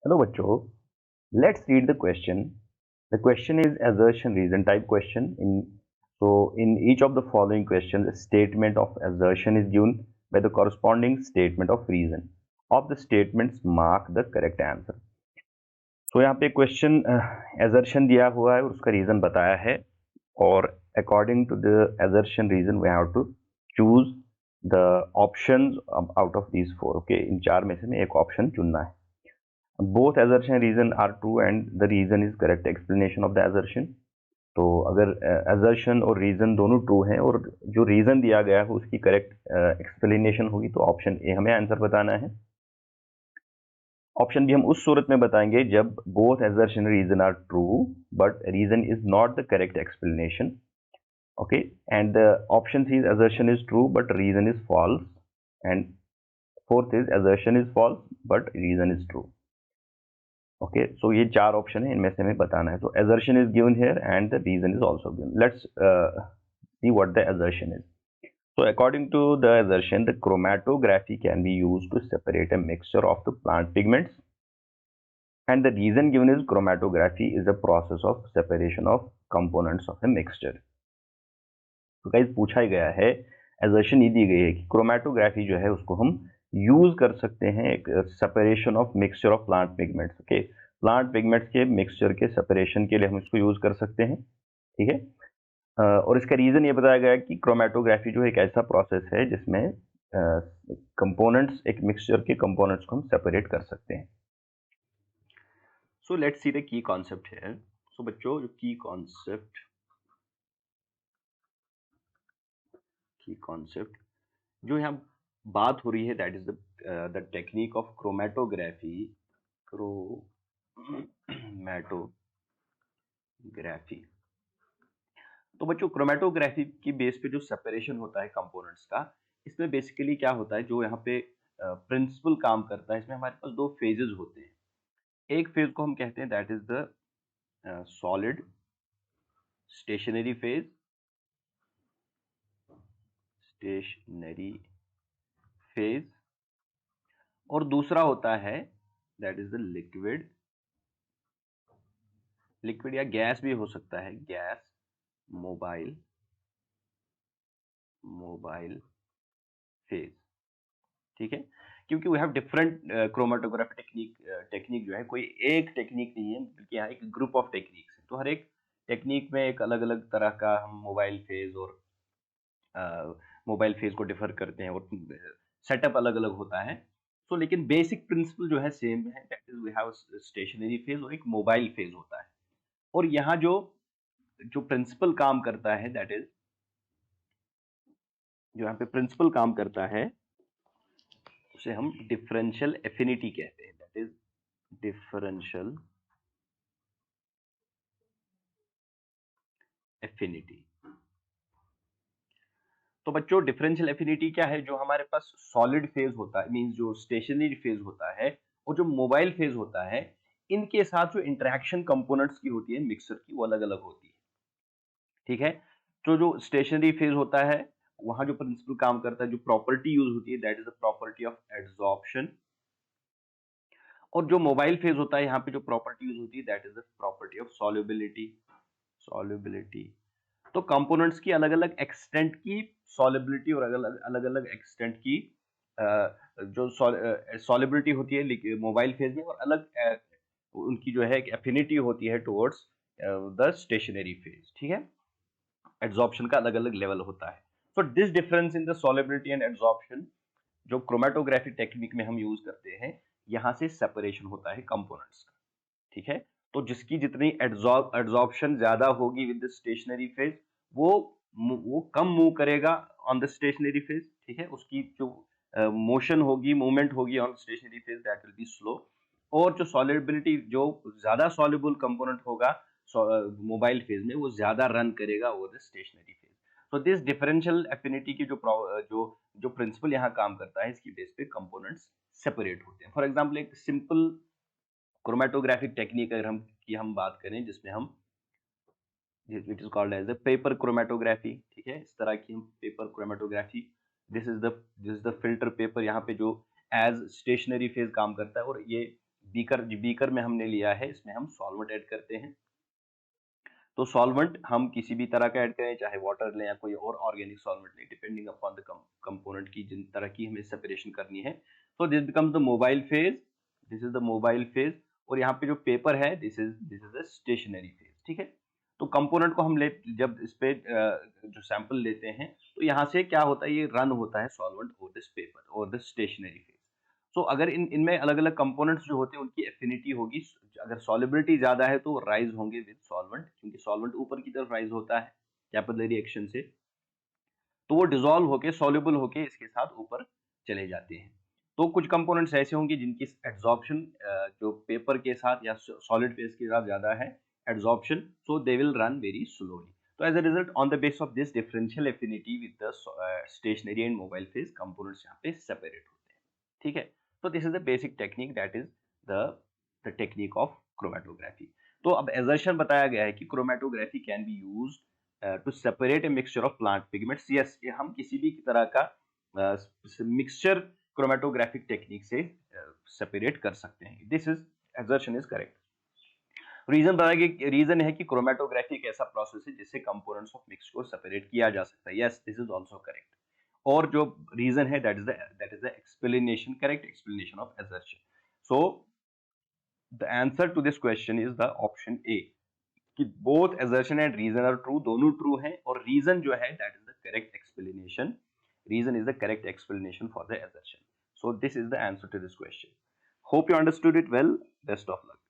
Hello बच्चों, let's read the question. The question is assertion reason type question. In each of the following questions, a statement of assertion is given by the corresponding statement of reason. Of the statements, mark the correct answer. So यहाँ पे question assertion दिया हुआ है और उसका reason बताया है और according to the assertion reason we have to choose the options out of these four. Okay, इन चार में से एक ऑप्शन चुनना है. Both assertion reason are true and the reason is correct explanation of the assertion. तो अगर assertion और reason दोनों true हैं और जो reason दिया गया है उसकी correct explanation होगी तो ऑप्शन ए हमें आंसर बताना है. ऑप्शन बी हम उस सूरत में बताएंगे जब both assertion reason are true but reason is not the correct explanation. Okay, and the option C is assertion is true but reason is false, and fourth is assertion is false but reason is true. Okay, so ये चार option है, इनमें से हमें बताना है. तो assertion is given here and the reason is also given. Let's see what the assertion is. So according to the assertion, the chromatography can be used to separate a mixture of the plant pigments, and the reason given is chromatography is a process of separation of components of a mixture. तो guys पूछा ही गया है, assertion ये दी गई है कि chromatography जो है उसको हम यूज कर सकते हैं एक separation of mixture of plant pigments. Okay, plant pigments के मिक्सचर के सेपरेशन के लिए हम इसको यूज कर सकते हैं. ठीक है, और इसका रीजन ये बताया गया है कि क्रोमेटोग्राफी जो है एक ऐसा प्रोसेस है जिसमें कंपोनेंट्स एक मिक्सचर के कंपोनेंट्स को हम सेपरेट कर सकते हैं. So let's see the key concept है. सो बच्चों, जो की कॉन्सेप्ट जो यहाँ बात हो रही है that is the technique of chromatography. तो बच्चों, क्रोमेटोग्राफी की बेस पे जो सेपरेशन होता है कंपोनेंट्स का, इसमें बेसिकली क्या होता है, जो यहाँ पे प्रिंसिपल काम करता है, इसमें हमारे पास दो फेजेस होते हैं. एक फेज को हम कहते हैं that is the solid stationery phase, और दूसरा होता है दैट इज द लिक्विड या गैस भी हो सकता है, गैस मोबाइल फेज. ठीक है, क्योंकि we have different chromatography technique जो है कोई एक टेक्निक नहीं है, बल्कि यहाँ एक ग्रुप ऑफ टेक्निक्स है. तो हर एक टेक्निक में एक अलग अलग तरह का हम मोबाइल फेज को डिफर करते हैं और सेटअप अलग अलग होता है. तो लेकिन बेसिक प्रिंसिपल जो है सेम है, that is we have stationary phase और एक मोबाइल फेज होता है. और यहाँ जो प्रिंसिपल काम करता है, दैट इज जो यहाँ पे प्रिंसिपल काम करता है उसे हम डिफरेंशियल एफिनिटी कहते हैं. That is differential affinity. तो बच्चों, डिफरेंशियल एफिनिटी क्या है? जो हमारे पास सॉलिड फेज होता है, मींस जो स्टेशनरी फेज होता है, और जो मोबाइल फेज होता है, इनके साथ जो इंटरेक्शन कंपोनेंट्स की होती है मिक्सर की, वो अलग अलग होती है. ठीक है, तो जो स्टेशनरी फेज होता है वहां जो प्रिंसिपल काम करता है, जो प्रॉपर्टी यूज होती है, that is the property of adsorption. और जो मोबाइल फेज होता है, यहाँ पे जो प्रॉपर्टी यूज होती है, that is the property of solubility. तो कंपोनेंट्स की अलग अलग एक्सटेंट की सॉलिबिलिटी और अलग अलग एक्सटेंट की जो सॉलिबिलिटी होती है मोबाइल फेज में, और अलग उनकी जो है एफिनिटी होती है टुवर्ड्स द स्टेशनरी फेज. ठीक है, एड्सॉर्प्शन का अलग अलग लेवल होता है. So this difference in the solubility and adsorption जो क्रोमेटोग्राफी टेक्निक में हम यूज करते हैं, यहां से सेपरेशन होता है कंपोनेंट्स का. ठीक है, तो जिसकी जितनी एड्सॉर्प्शन ज्यादा होगी विद द स्टेशनरी फेज, वो कम मूव करेगा ऑन द स्टेशनरी फेज. ठीक है, उसकी जो मोशन होगी, मूवमेंट होगी on stationary phase, that will be slow. और जो सॉलिबिलिटी, जो ज्यादा सॉल्युबल कंपोनेंट होगा मोबाइल फेज में, वो ज्यादा रन करेगा over the stationary phase. So this differential affinity की जो प्रिंसिपल यहाँ काम करता है, इसकी बेस पे कंपोनेंट्स सेपरेट होते हैं. फॉर एग्जांपल, एक सिंपल क्रोमेटोग्राफिक टेक्निक अगर हम बात करें, जिसमें हम it is called as the paper chromatography. ठीक है, इस तरह की हम paper chromatography, this is the filter paper, यहाँ पे जो एज स्टेशनरी फेज काम करता है, और ये बीकर में हमने लिया है, इसमें हम सॉल्वेंट ऐड करते हैं। तो सॉल्वेंट हम किसी भी तरह का ऐड करें, चाहे वाटर लें या कोई और ऑर्गेनिक सॉल्वेंट लें, डिपेंडिंग अपॉन द कंपोनेंट की जिन तरह की हमें सेपरेशन करनी है। तो this becomes the mobile phase, this is the mobile phase, और यहाँ पे जो पेपर है this is the stationary phase. ठीक है, तो कंपोनेंट को हम जब इस पे जो सैंपल लेते हैं, तो यहाँ से क्या होता है, ये रन होता है सॉल्वेंट ओवर दिस पेपर और दिस स्टेशनरी फेज। तो अगर इनमें अलग अलग कंपोनेंट्स जो होते हैं उनकी एफिनिटी होगी, अगर सॉलिबिलिटी ज्यादा है तो राइज होंगे विद सॉल्वेंट, क्योंकि सॉल्वेंट ऊपर की तरफ राइज होता है कैपिलरी रिएक्शन से, तो वो डिसॉल्व होके सॉल्युबल होके इसके साथ ऊपर चले जाते हैं। तो कुछ कंपोनेंट्स ऐसे होंगे जिनकी एड्सॉर्प्शन जो पेपर के साथ या सॉलिड फेज के साथ ज्यादा है adsorption, so they will run very slowly. तो as a result on the base of this differential affinity with the stationary and mobile phase components यहाँ पे सेपरेट होते हैं। ठीक है, तो this is the basic technique, that is the technique of chromatography. तो अब एजर्शन बताया गया है कि chromatography can be used to separate a mixture of plant pigments. Yes, ये हम किसी भी तरह का मिक्सचर क्रोमेटोग्राफिक टेक्निक से सेपरेट कर सकते हैं। This is assertion is correct. Reason बताया कि रीजन है कि क्रोमेटोग्राफी एक ऐसा प्रोसेस है जिससे कंपोनेंट्स ऑफ मिक्स को सेपरेट किया जा सकता है। Yes, this is also correct. और जो रीजन है that is the explanation, correct explanation of assertion. So the answer to this question is the option A, कि both assertion and reason are true, दोनों true हैं, और reason जो है that is the correct explanation, reason is the correct explanation for the assertion. So this is the answer to this question. Hope you understood it well. Best of luck.